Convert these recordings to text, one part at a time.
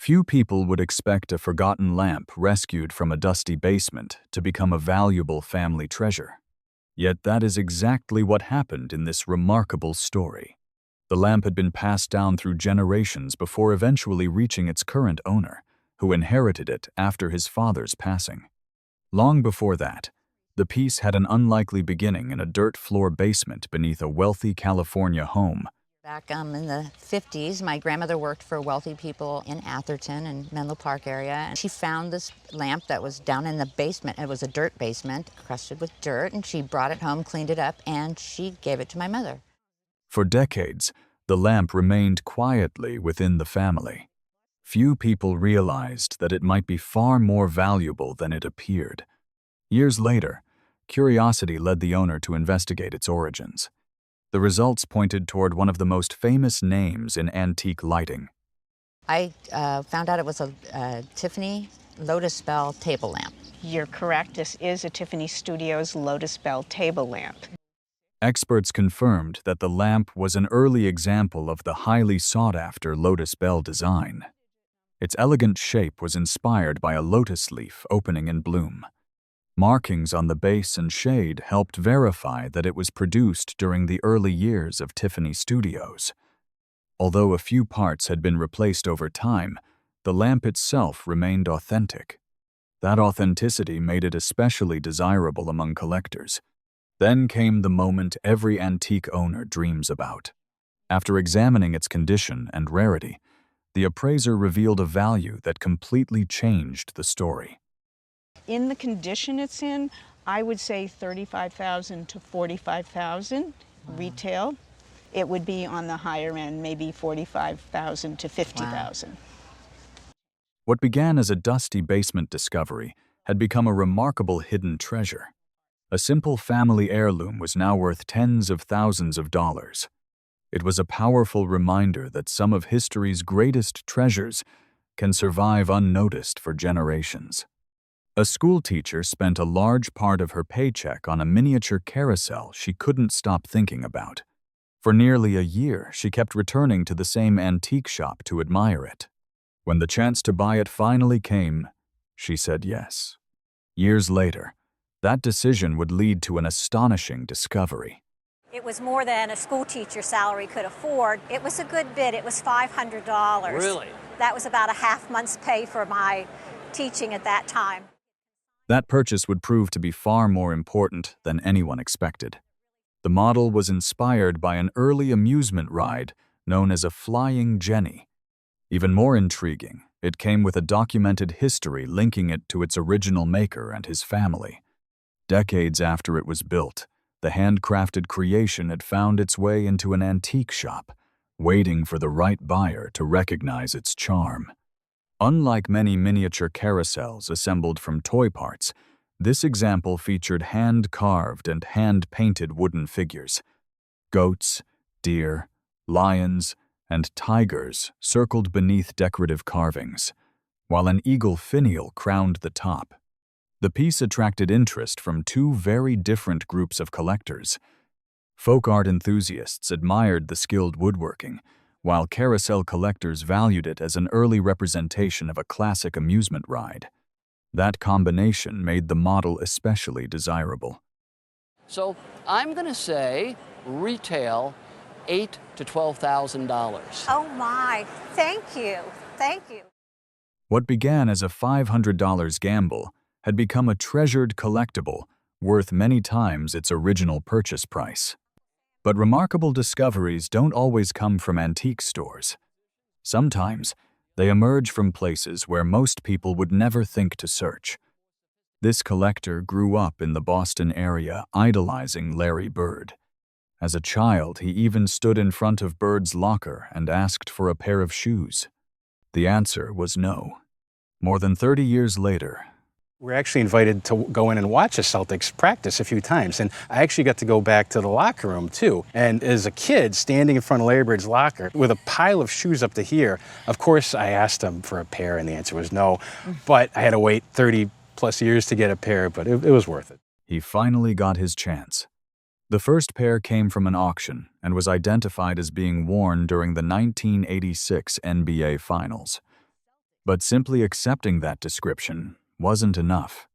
Few people would expect a forgotten lamp rescued from a dusty basement to become a valuable family treasure. Yet that is exactly what happened in this remarkable story. The lamp had been passed down through generations before eventually reaching its current owner, who inherited it after his father's passing. Long before that, the piece had an unlikely beginning in a dirt-floor basement beneath a wealthy California home. Back in the 50s, my grandmother worked for wealthy people in Atherton and Menlo Park area. And she found this lamp that was down in the basement. It was a dirt basement, crusted with dirt, and she brought it home, cleaned it up, and she gave it to my mother. For decades, the lamp remained quietly within the family. Few people realized that it might be far more valuable than it appeared. Years later, curiosity led the owner to investigate its origins. The results pointed toward one of the most famous names in antique lighting. I found out it was a Tiffany Lotus Bell table lamp. You're correct. This is a Tiffany Studios Lotus Bell table lamp. Experts confirmed that the lamp was an early example of the highly sought-after Lotus Bell design. Its elegant shape was inspired by a lotus leaf opening in bloom. Markings on the base and shade helped verify that it was produced during the early years of Tiffany Studios. Although a few parts had been replaced over time, the lamp itself remained authentic. That authenticity made it especially desirable among collectors. Then came the moment every antique owner dreams about. After examining its condition and rarity, the appraiser revealed a value that completely changed the story. In the condition it's in, I would say $35,000 to $45,000 retail. It would be on the higher end, maybe $45,000 to $50,000. Wow. What began as a dusty basement discovery had become a remarkable hidden treasure. A simple family heirloom was now worth tens of thousands of dollars. It was a powerful reminder that some of history's greatest treasures can survive unnoticed for generations. A schoolteacher spent a large part of her paycheck on a miniature carousel she couldn't stop thinking about. For nearly a year, she kept returning to the same antique shop to admire it. When the chance to buy it finally came, she said yes. Years later, that decision would lead to an astonishing discovery. It was more than a schoolteacher's salary could afford. It was a good bid. It was $500. Really? That was about a half month's pay for my teaching at that time. That purchase would prove to be far more important than anyone expected. The model was inspired by an early amusement ride known as a Flying Jenny. Even more intriguing, it came with a documented history linking it to its original maker and his family. Decades after it was built, the handcrafted creation had found its way into an antique shop, waiting for the right buyer to recognize its charm. Unlike many miniature carousels assembled from toy parts, this example featured hand-carved and hand-painted wooden figures. Goats, deer, lions, and tigers circled beneath decorative carvings, while an eagle finial crowned the top. The piece attracted interest from two very different groups of collectors. Folk art enthusiasts admired the skilled woodworking, while carousel collectors valued it as an early representation of a classic amusement ride. That combination made the model especially desirable. So I'm going to say retail $8,000 to $12,000. Oh my, thank you, thank you. What began as a $500 gamble had become a treasured collectible worth many times its original purchase price. But remarkable discoveries don't always come from antique stores. Sometimes, they emerge from places where most people would never think to search. This collector grew up in the Boston area idolizing Larry Bird. As a child, he even stood in front of Bird's locker and asked for a pair of shoes. The answer was no. More than 30 years later, we're actually invited to go in and watch the Celtics practice a few times, and I actually got to go back to the locker room too. And as a kid, standing in front of Larry Bird's locker with a pile of shoes up to here, of course I asked him for a pair and the answer was no, but I had to wait 30 plus years to get a pair, but it was worth it. He finally got his chance. The first pair came from an auction and was identified as being worn during the 1986 NBA Finals. But simply accepting that description wasn't enough.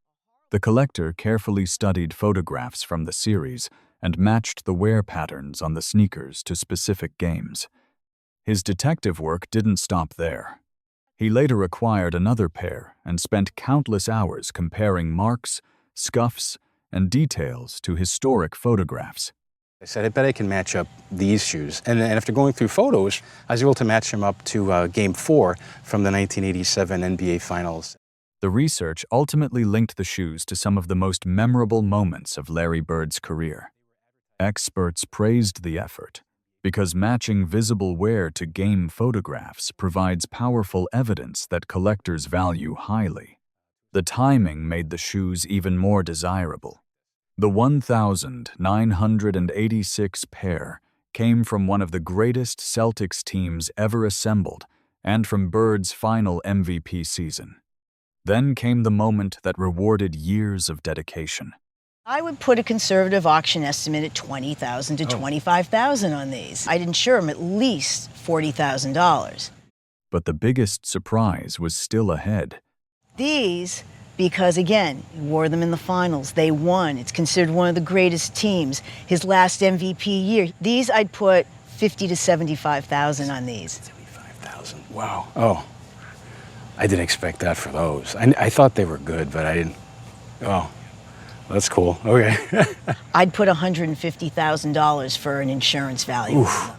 The collector carefully studied photographs from the series and matched the wear patterns on the sneakers to specific games. His detective work didn't stop there. He later acquired another pair and spent countless hours comparing marks, scuffs, and details to historic photographs. I said, I bet I can match up these shoes. And then after going through photos, I was able to match them up to Game 4 from the 1987 NBA Finals. The research ultimately linked the shoes to some of the most memorable moments of Larry Bird's career. Experts praised the effort because matching visible wear to game photographs provides powerful evidence that collectors value highly. The timing made the shoes even more desirable. The 1,986 pair came from one of the greatest Celtics teams ever assembled and from Bird's final MVP season. Then came the moment that rewarded years of dedication. I would put a conservative auction estimate at $20,000 to $25,000 on these. I'd insure them at least $40,000. But the biggest surprise was still ahead. These, because again, he wore them in the finals. They won. It's considered one of the greatest teams. His last MVP year. These I'd put $50,000 to $75,000 on these. $75,000. Wow. Oh, I didn't expect that for those. I thought they were good, but I didn't. Oh, that's cool. Okay. I'd put $150,000 for an insurance value. Oof.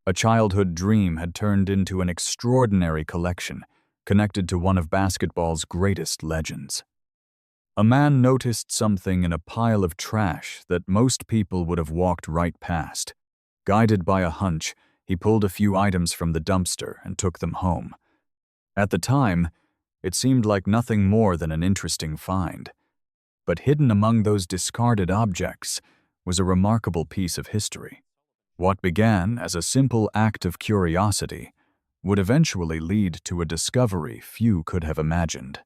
A childhood dream had turned into an extraordinary collection, connected to one of basketball's greatest legends. A man noticed something in a pile of trash that most people would have walked right past. Guided by a hunch, he pulled a few items from the dumpster and took them home. At the time, it seemed like nothing more than an interesting find. But hidden among those discarded objects was a remarkable piece of history. What began as a simple act of curiosity would eventually lead to a discovery few could have imagined.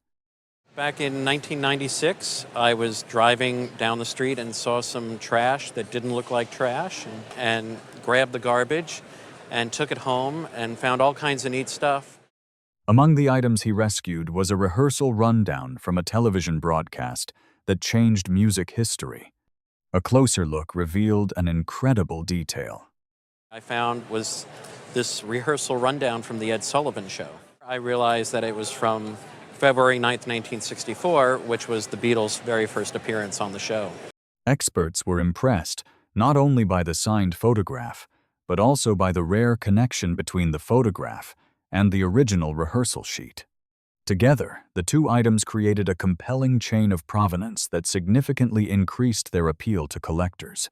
Back in 1996, I was driving down the street and saw some trash that didn't look like trash and grabbed the garbage and took it home and found all kinds of neat stuff. Among the items he rescued was a rehearsal rundown from a television broadcast that changed music history. A closer look revealed an incredible detail. I found was this rehearsal rundown from the Ed Sullivan Show. I realized that it was from February 9th, 1964, which was the Beatles' very first appearance on the show. Experts were impressed not only by the signed photograph, but also by the rare connection between the photograph and the original rehearsal sheet. Together, the two items created a compelling chain of provenance that significantly increased their appeal to collectors.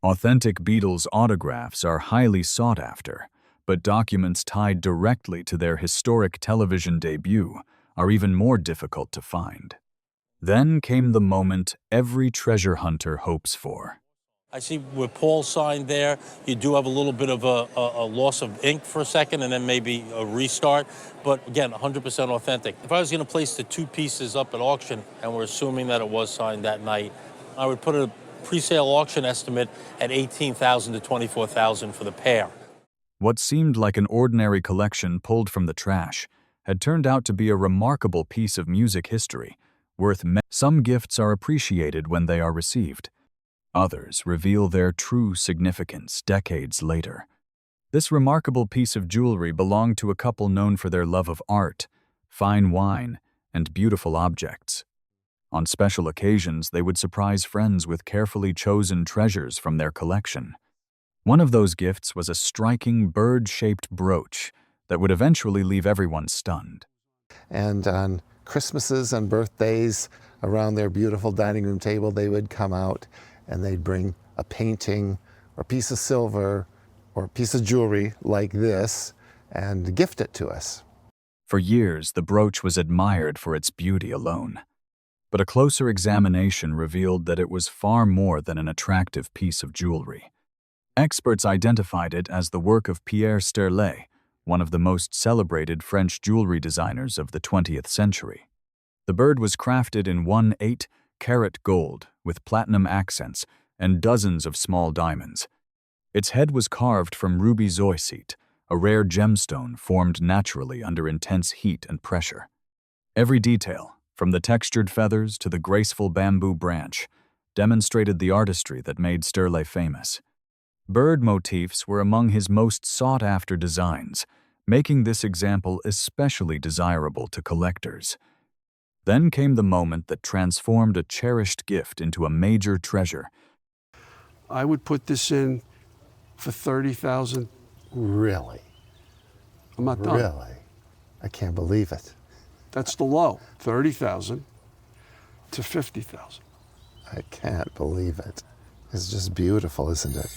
Authentic Beatles autographs are highly sought after, but documents tied directly to their historic television debut are even more difficult to find. Then came the moment every treasure hunter hopes for. I see where Paul signed there, you do have a little bit of a loss of ink for a second and then maybe a restart, but again, 100% authentic. If I was going to place the two pieces up at auction, and we're assuming that it was signed that night, I would put a pre-sale auction estimate at $18,000 to $24,000 for the pair. What seemed like an ordinary collection pulled from the trash had turned out to be a remarkable piece of music history, worth some gifts are appreciated when they are received. Others reveal their true significance decades later. This remarkable piece of jewelry belonged to a couple known for their love of art, fine wine, and beautiful objects. On special occasions, they would surprise friends with carefully chosen treasures from their collection. One of those gifts was a striking bird-shaped brooch that would eventually leave everyone stunned. And on Christmases and birthdays, around their beautiful dining room table, they would come out and they'd bring a painting or a piece of silver or a piece of jewelry like this and gift it to us. For years, the brooch was admired for its beauty alone. But a closer examination revealed that it was far more than an attractive piece of jewelry. Experts identified it as the work of Pierre Sterlé, one of the most celebrated French jewelry designers of the 20th century. The bird was crafted in 1/8-carat gold with platinum accents and dozens of small diamonds. Its head was carved from ruby zoisite, a rare gemstone formed naturally under intense heat and pressure. Every detail, from the textured feathers to the graceful bamboo branch, demonstrated the artistry that made Sterlé famous. Bird motifs were among his most sought-after designs, making this example especially desirable to collectors. Then came the moment that transformed a cherished gift into a major treasure. I would put this in for $30,000. Really? I'm not done. Really? I can't believe it. That's the low, $30,000 to $50,000. I can't believe it. It's just beautiful, isn't it?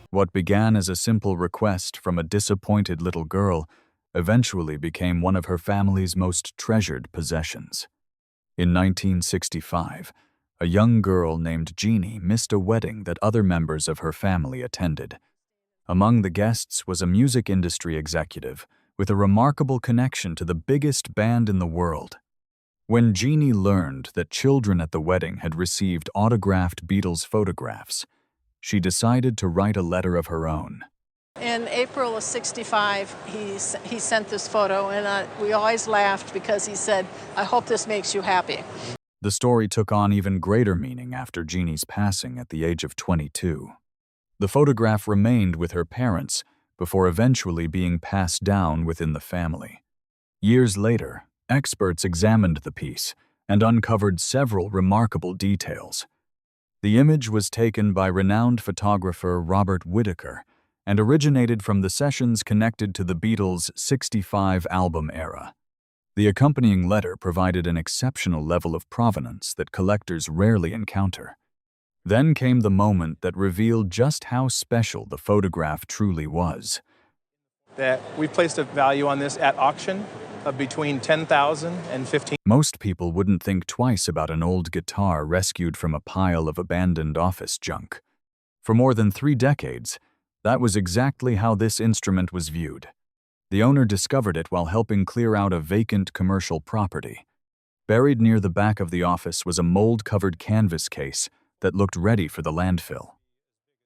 What began as a simple request from a disappointed little girl eventually became one of her family's most treasured possessions. In 1965, a young girl named Jeannie missed a wedding that other members of her family attended. Among the guests was a music industry executive with a remarkable connection to the biggest band in the world. When Jeannie learned that children at the wedding had received autographed Beatles photographs, she decided to write a letter of her own. In April of '65, he sent this photo, and we always laughed because he said, "I hope this makes you happy." The story took on even greater meaning after Jeannie's passing at the age of 22. The photograph remained with her parents before eventually being passed down within the family. Years later, experts examined the piece and uncovered several remarkable details. The image was taken by renowned photographer Robert Whittaker and originated from the sessions connected to the Beatles' '65 album era. The accompanying letter provided an exceptional level of provenance that collectors rarely encounter. Then came the moment that revealed just how special the photograph truly was. That we placed a value on this at auction of between $10,000 and $15,000. Most people wouldn't think twice about an old guitar rescued from a pile of abandoned office junk. For more than 3 decades, that was exactly how this instrument was viewed. The owner discovered it while helping clear out a vacant commercial property. Buried near the back of the office was a mold-covered canvas case that looked ready for the landfill.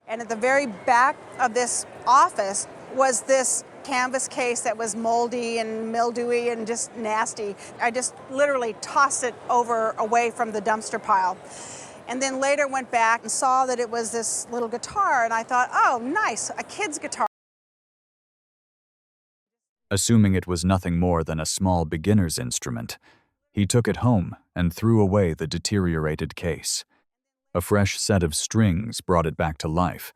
And at the very back of this office was this canvas case that was moldy and mildewy and just nasty. I just literally tossed it away from the dumpster pile. And then later went back and saw that it was this little guitar, and I thought, oh, nice, a kid's guitar. Assuming it was nothing more than a small beginner's instrument, he took it home and threw away the deteriorated case. A fresh set of strings brought it back to life,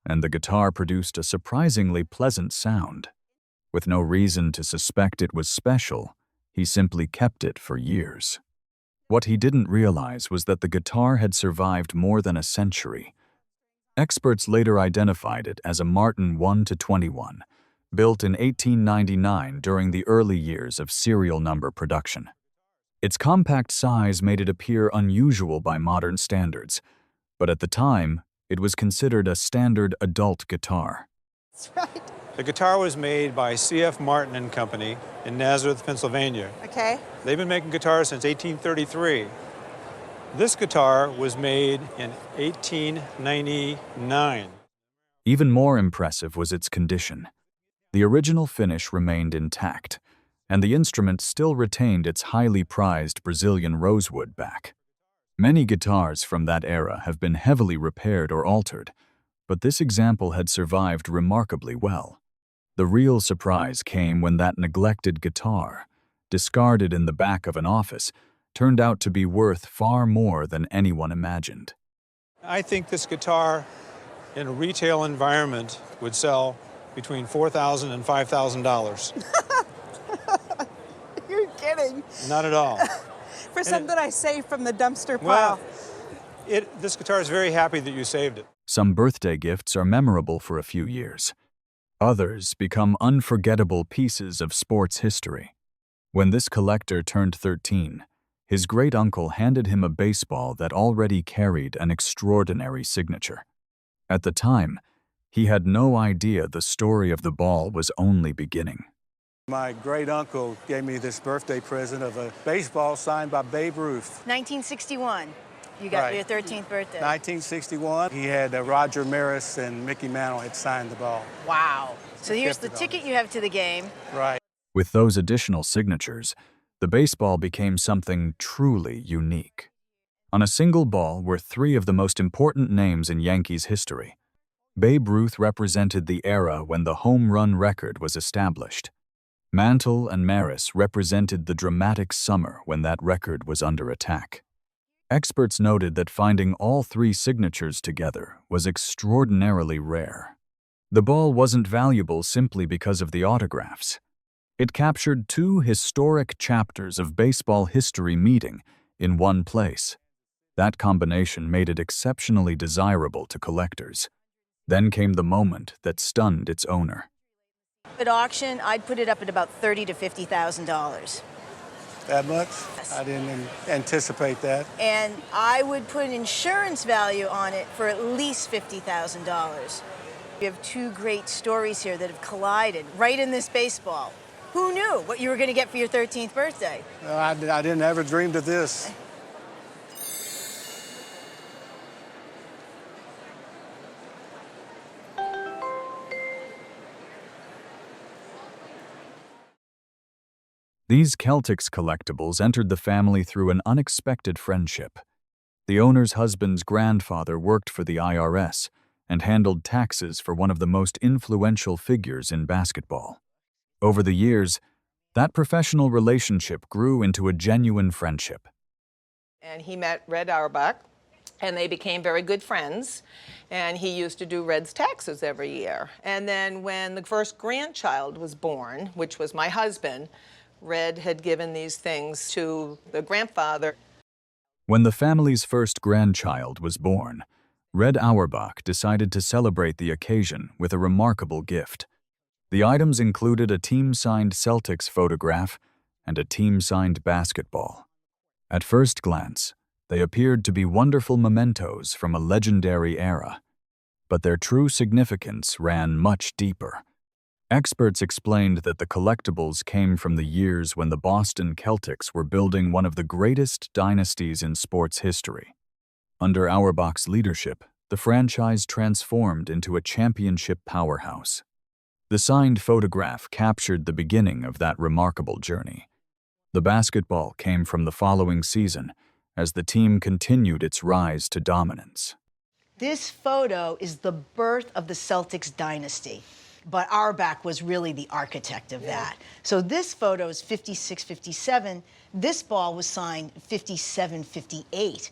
and the guitar produced a surprisingly pleasant sound. With no reason to suspect it was special, he simply kept it for years. What he didn't realize was that the guitar had survived more than a century. Experts later identified it as a Martin 1-21, built in 1899 during the early years of serial number production. Its compact size made it appear unusual by modern standards, but at the time, it was considered a standard adult guitar. That's right. The guitar was made by C.F. Martin and Company in Nazareth, Pennsylvania. Okay. They've been making guitars since 1833. This guitar was made in 1899. Even more impressive was its condition. The original finish remained intact, and the instrument still retained its highly prized Brazilian rosewood back. Many guitars from that era have been heavily repaired or altered, but this example had survived remarkably well. The real surprise came when that neglected guitar, discarded in the back of an office, turned out to be worth far more than anyone imagined. I think this guitar in a retail environment would sell between $4,000 and $5,000. You're kidding. Not at all. For something I saved from the dumpster Well, pile. this guitar is very happy that you saved it. Some birthday gifts are memorable for a few years. Others become unforgettable pieces of sports history. When this collector turned 13, his great-uncle handed him a baseball that already carried an extraordinary signature. At the time, he had no idea the story of the ball was only beginning. My great-uncle gave me this birthday present of a baseball signed by Babe Ruth. 1961. You got Right. your 13th birthday. 1961, he had Roger Maris and Mickey Mantle had signed the ball. Wow. So here's the $50. ticket you have to the game. Right. With those additional signatures, the baseball became something truly unique. On a single ball were three of the most important names in Yankees history. Babe Ruth represented the era when the home run record was established. Mantle and Maris represented the dramatic summer when that record was under attack. Experts noted that finding all three signatures together was extraordinarily rare. The ball wasn't valuable simply because of the autographs. It captured two historic chapters of baseball history meeting in one place. That combination made it exceptionally desirable to collectors. Then came the moment that stunned its owner. At auction, I'd put it up at about $30,000 to $50,000. That much? Yes. I didn't anticipate that. And I would put insurance value on it for at least $50,000. We have two great stories here that have collided right in this baseball. Who knew what you were going to get for your 13th birthday? No, I didn't ever dreamed of this. These Celtics collectibles entered the family through an unexpected friendship. The owner's husband's grandfather worked for the IRS and handled taxes for one of the most influential figures in basketball. Over the years, that professional relationship grew into a genuine friendship. And he met Red Auerbach, and they became very good friends. And he used to do Red's taxes every year. And then when the first grandchild was born, which was my husband, Red had given these things to the grandfather. When the family's first grandchild was born, Red Auerbach decided to celebrate the occasion with a remarkable gift. The items included a team-signed Celtics photograph and a team-signed basketball. At first glance, they appeared to be wonderful mementos from a legendary era, but their true significance ran much deeper. Experts explained that the collectibles came from the years when the Boston Celtics were building one of the greatest dynasties in sports history. Under Auerbach's leadership, the franchise transformed into a championship powerhouse. The signed photograph captured the beginning of that remarkable journey. The basketball came from the following season as the team continued its rise to dominance. This photo is the birth of the Celtics dynasty, but Auerbach was really the architect of that. So this photo is 56-57. This ball was signed 57-58.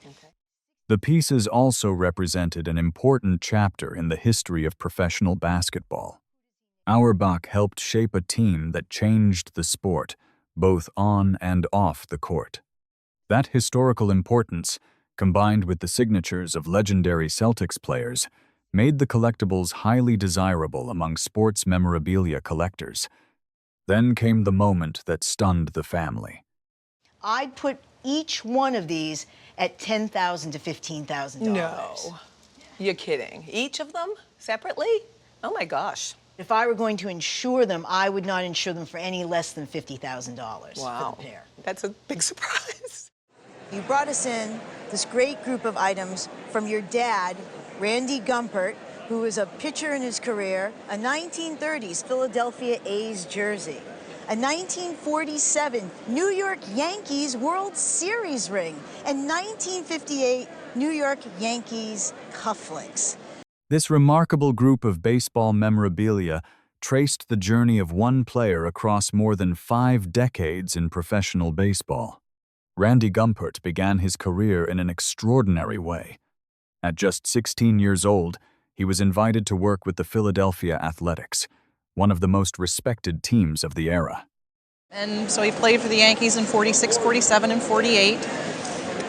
The pieces also represented an important chapter in the history of professional basketball. Auerbach helped shape a team that changed the sport, both on and off the court. That historical importance, combined with the signatures of legendary Celtics players, made the collectibles highly desirable among sports memorabilia collectors. Then came the moment that stunned the family. I'd put each one of these at $10,000 to $15,000. No, you're kidding. Each of them separately? Oh my gosh. If I were going to insure them, I would not insure them for any less than $50,000 Wow. for the pair. That's a big surprise. You brought us in this great group of items from your dad, Randy Gumpert, who was a pitcher in his career, a 1930s Philadelphia A's jersey, a 1947 New York Yankees World Series ring, and 1958 New York Yankees cufflinks. This remarkable group of baseball memorabilia traced the journey of one player across more than 5 decades in professional baseball. Randy Gumpert began his career in an extraordinary way. At just 16 years old, he was invited to work with the Philadelphia Athletics, one of the most respected teams of the era. And so he played for the Yankees in 46, 47, and 48.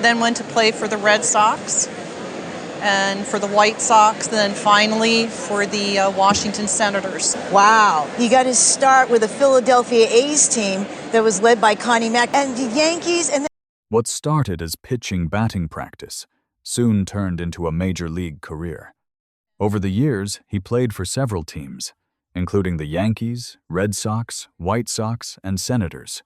Then went to play for the Red Sox and for the White Sox, then finally for the Washington Senators. Wow. He got his start with a Philadelphia A's team that was led by Connie Mack and the Yankees. And What started as pitching-batting practice soon turned into a major league career. Over the years, he played for several teams, including the Yankees, Red Sox, White Sox, and Senators.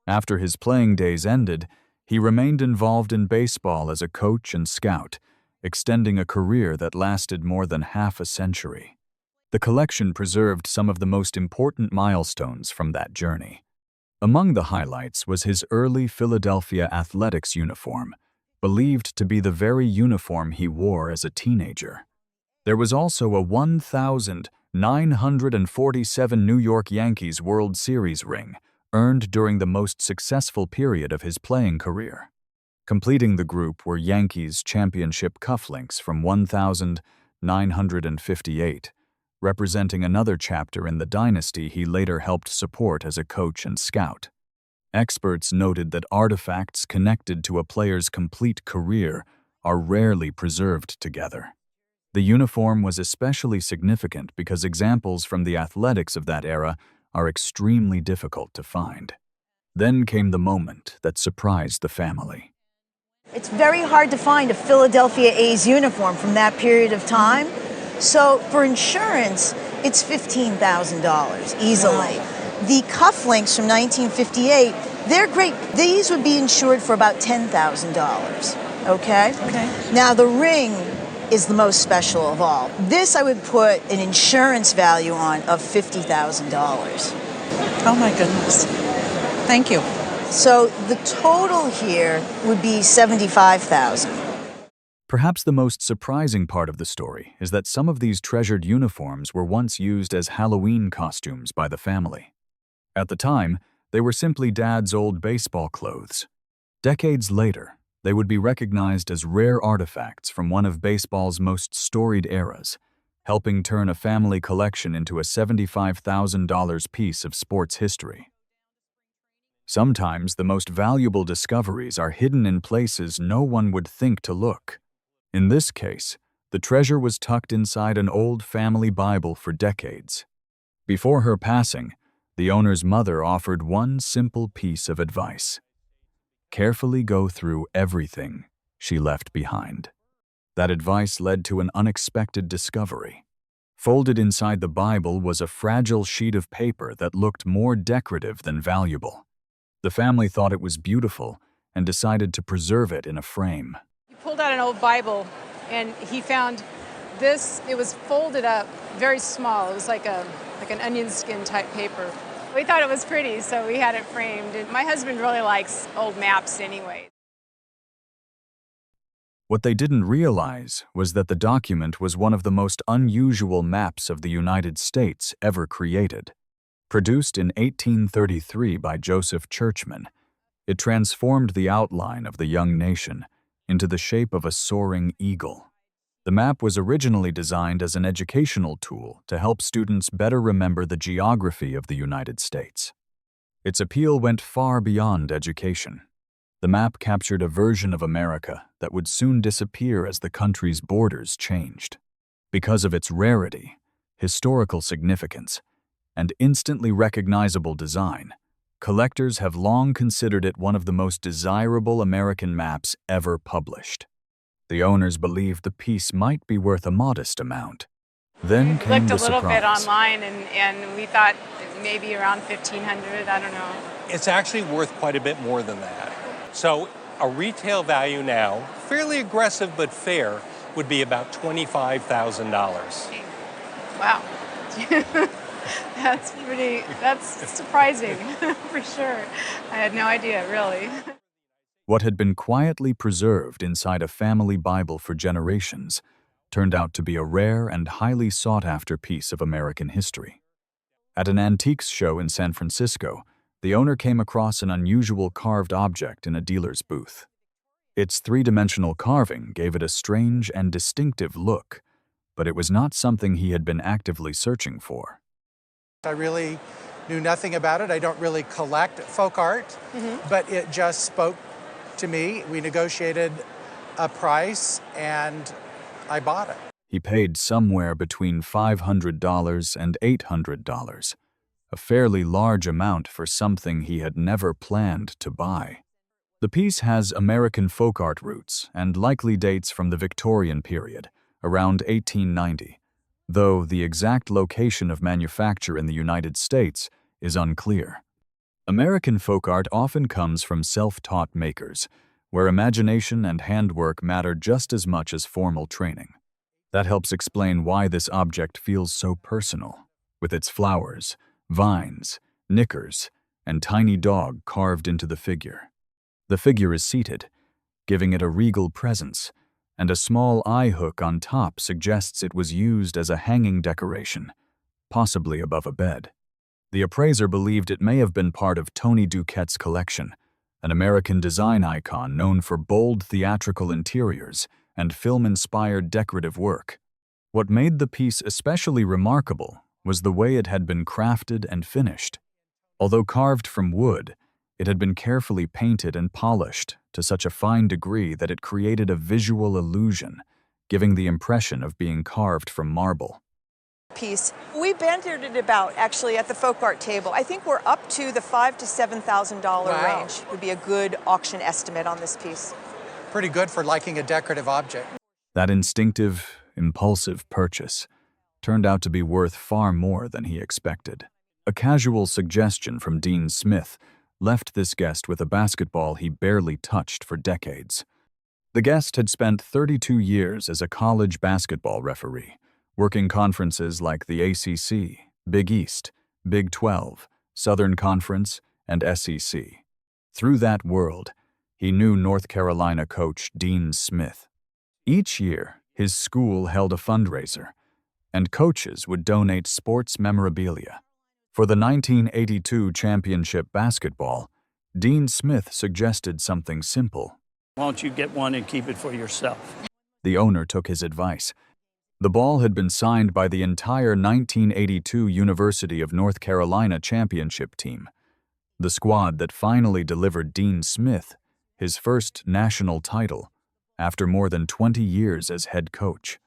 After his playing days ended, He remained involved in baseball as a coach and scout, extending a career that lasted more than half a century. The collection preserved some of the most important milestones from that journey. Among the highlights was his early Philadelphia Athletics uniform, believed to be the very uniform he wore as a teenager. There was also a 1,947 New York Yankees World Series ring, earned during the most successful period of his playing career. Completing the group were Yankees championship cufflinks from 1958, representing another chapter in the dynasty he later helped support as a coach and scout. Experts noted that artifacts connected to a player's complete career are rarely preserved together. The uniform was especially significant because examples from the athletics of that era are extremely difficult to find. Then came the moment that surprised the family. It's very hard to find a Philadelphia A's uniform from that period of time. So for insurance, it's $15,000 easily. Wow. The cufflinks from 1958, they're great. These would be insured for about $10,000, okay? Okay. Now the ring is the most special of all. This I would put an insurance value on of $50,000. Oh my goodness. Thank you. So the total here would be $75,000. Perhaps the most surprising part of the story is that some of these treasured uniforms were once used as Halloween costumes by the family. At the time, they were simply Dad's old baseball clothes. Decades later, they would be recognized as rare artifacts from one of baseball's most storied eras, helping turn a family collection into a $75,000 piece of sports history. Sometimes the most valuable discoveries are hidden in places no one would think to look. In this case, the treasure was tucked inside an old family Bible for decades. Before her passing, the owner's mother offered one simple piece of advice. Carefully go through everything she left behind. That advice led to an unexpected discovery. Folded inside the Bible was a fragile sheet of paper that looked more decorative than valuable. The family thought it was beautiful and decided to preserve it in a frame. He pulled out an old Bible and he found this. It was folded up very small. It was like an onion skin type paper. We thought it was pretty, so we had it framed. And my husband really likes old maps anyway. What they didn't realize was that the document was one of the most unusual maps of the United States ever created. Produced in 1833 by Joseph Churchman, it transformed the outline of the young nation into the shape of a soaring eagle. The map was originally designed as an educational tool to help students better remember the geography of the United States. Its appeal went far beyond education. The map captured a version of America that would soon disappear as the country's borders changed. Because of its rarity, historical significance, and instantly recognizable design, collectors have long considered it one of the most desirable American maps ever published. The owners believed the piece might be worth a modest amount. Then came the surprise. We looked a little bit online and we thought maybe around $1,500, I don't know. It's actually worth quite a bit more than that. So a retail value now, fairly aggressive but fair, would be about $25,000. Wow. That's surprising, for sure. I had no idea, really. What had been quietly preserved inside a family Bible for generations turned out to be a rare and highly sought-after piece of American history. At an antiques show in San Francisco, the owner came across an unusual carved object in a dealer's booth. Its three-dimensional carving gave it a strange and distinctive look, but it was not something he had been actively searching for. I really knew nothing about it. I don't really collect folk art, but it just spoke to me. We negotiated a price and I bought it. He paid somewhere between $500 and $800, a fairly large amount for something he had never planned to buy. The piece has American folk art roots and likely dates from the Victorian period, around 1890, though the exact location of manufacture in the United States is unclear. American folk art often comes from self-taught makers, where imagination and handwork matter just as much as formal training. That helps explain why this object feels so personal, with its flowers, vines, knickers, and tiny dog carved into the figure. The figure is seated, giving it a regal presence, and a small eye hook on top suggests it was used as a hanging decoration, possibly above a bed. The appraiser believed it may have been part of Tony Duquette's collection, an American design icon known for bold theatrical interiors and film-inspired decorative work. What made the piece especially remarkable was the way it had been crafted and finished. Although carved from wood, it had been carefully painted and polished to such a fine degree that it created a visual illusion, giving the impression of being carved from marble. Piece. We bantered it about actually at the folk art table. I think we're up to the $5,000 to $7,000 range would be a good auction estimate on this piece. Pretty good for liking a decorative object. That instinctive, impulsive purchase turned out to be worth far more than he expected. A casual suggestion from Dean Smith left this guest with a basketball he barely touched for decades. The guest had spent 32 years as a college basketball referee, working conferences like the ACC, Big East, Big 12, Southern Conference, and SEC. Through that world, he knew North Carolina coach Dean Smith. Each year, his school held a fundraiser, and coaches would donate sports memorabilia. For the 1982 championship basketball, Dean Smith suggested something simple. Why don't you get one and keep it for yourself? The owner took his advice. The ball had been signed by the entire 1982 University of North Carolina championship team, the squad that finally delivered Dean Smith his first national title after more than 20 years as head coach.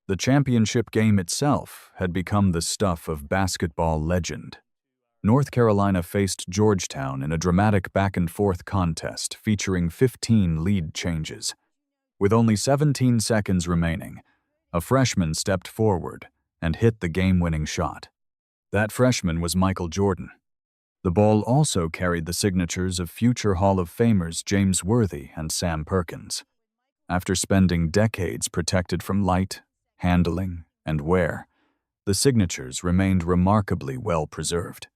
The championship game itself had become the stuff of basketball legend. North Carolina faced Georgetown in a dramatic back-and-forth contest featuring 15 lead changes. With only 17 seconds remaining, a freshman stepped forward and hit the game-winning shot. That freshman was Michael Jordan. The ball also carried the signatures of future Hall of Famers James Worthy and Sam Perkins. After spending decades protected from light, handling, and wear, the signatures remained remarkably well preserved.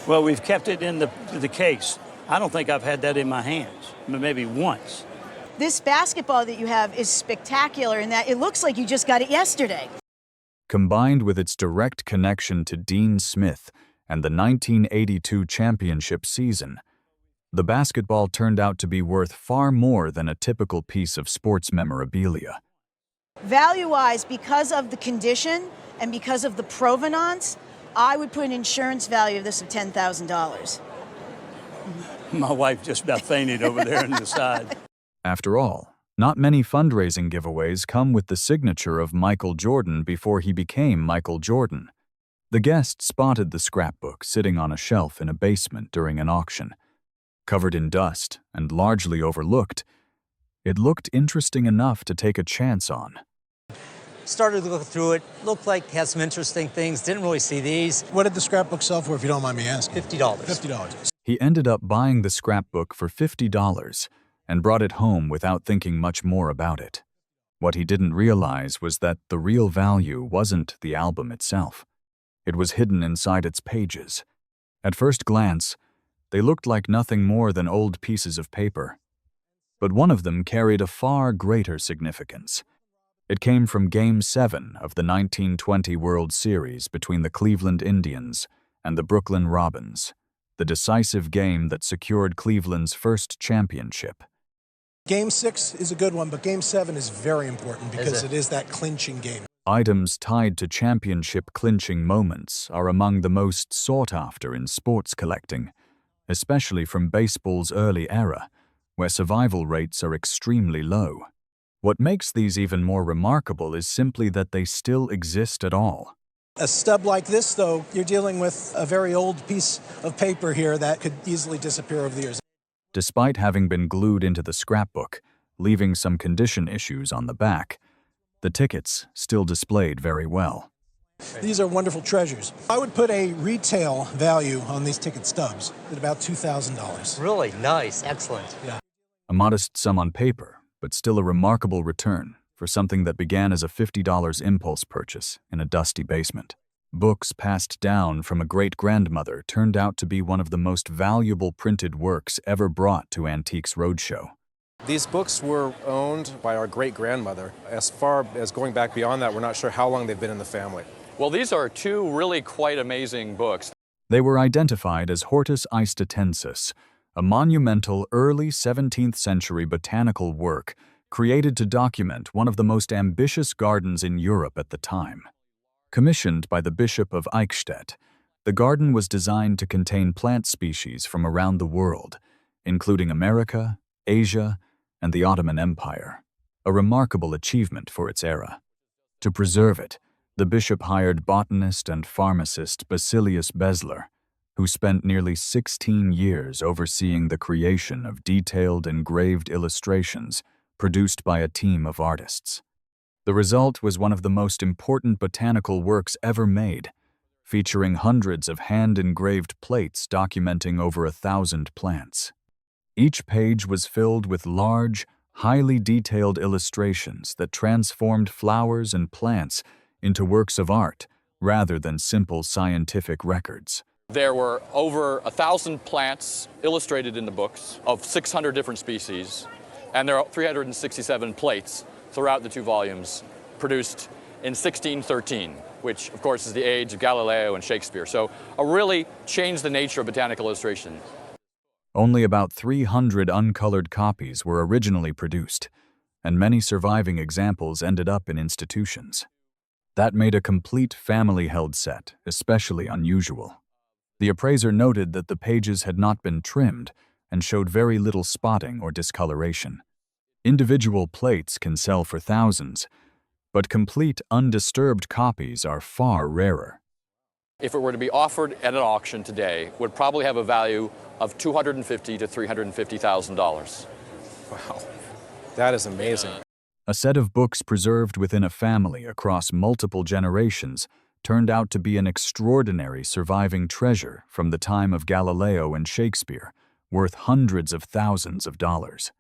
Well, we've kept it in the case. I don't think I've had that in my hands, maybe once. This basketball that you have is spectacular in that it looks like you just got it yesterday. Combined with its direct connection to Dean Smith and the 1982 championship season, the basketball turned out to be worth far more than a typical piece of sports memorabilia. Value-wise, because of the condition and because of the provenance, I would put an insurance value of this of $10,000. My wife just about fainted over there on the side. After all, not many fundraising giveaways come with the signature of Michael Jordan before he became Michael Jordan. The guest spotted the scrapbook sitting on a shelf in a basement during an auction. Covered in dust and largely overlooked, it looked interesting enough to take a chance on. Started to look through it, looked like it had some interesting things, didn't really see these. What did the scrapbook sell for, if you don't mind me asking? $50. $50. He ended up buying the scrapbook for $50 and brought it home without thinking much more about it. What he didn't realize was that the real value wasn't the album itself. It was hidden inside its pages. At first glance, they looked like nothing more than old pieces of paper. But one of them carried a far greater significance. It came from Game 7 of the 1920 World Series between the Cleveland Indians and the Brooklyn Robins, the decisive game that secured Cleveland's first championship. Game 6 is a good one, but Game 7 is very important because it is that clinching game. Items tied to championship clinching moments are among the most sought after in sports collecting, especially from baseball's early era, where survival rates are extremely low. What makes these even more remarkable is simply that they still exist at all. A stub like this, though, you're dealing with a very old piece of paper here that could easily disappear over the years. Despite having been glued into the scrapbook, leaving some condition issues on the back, the tickets still displayed very well. These are wonderful treasures. I would put a retail value on these ticket stubs at about $2,000. Really nice, excellent. Yeah. A modest sum on paper, but still a remarkable return for something that began as a $50 impulse purchase in a dusty basement. Books passed down from a great-grandmother turned out to be one of the most valuable printed works ever brought to Antiques Roadshow. These books were owned by our great-grandmother. As far as going back beyond that, we're not sure how long they've been in the family. Well, these are two really quite amazing books. They were identified as Hortus Eystettensis, a monumental early 17th century botanical work created to document one of the most ambitious gardens in Europe at the time. Commissioned by the Bishop of Eichstätt, the garden was designed to contain plant species from around the world, including America, Asia, and the Ottoman Empire, a remarkable achievement for its era. To preserve it, the bishop hired botanist and pharmacist Basilius Besler, who spent nearly 16 years overseeing the creation of detailed engraved illustrations produced by a team of artists. The result was one of the most important botanical works ever made, featuring hundreds of hand-engraved plates documenting over 1,000 plants. Each page was filled with large, highly detailed illustrations that transformed flowers and plants into works of art rather than simple scientific records. There were over 1,000 plants illustrated in the books of 600 different species, and there are 367 plates throughout the two volumes produced in 1613, which of course is the age of Galileo and Shakespeare. So it really changed the nature of botanical illustration. Only about 300 uncolored copies were originally produced, and many surviving examples ended up in institutions. That made a complete family-held set especially unusual. The appraiser noted that the pages had not been trimmed and showed very little spotting or discoloration. Individual plates can sell for thousands, but complete undisturbed copies are far rarer. If it were to be offered at an auction today, it would probably have a value of $250,000 to $350,000. Wow, that is amazing. A set of books preserved within a family across multiple generations turned out to be an extraordinary surviving treasure from the time of Galileo and Shakespeare, worth hundreds of thousands of dollars.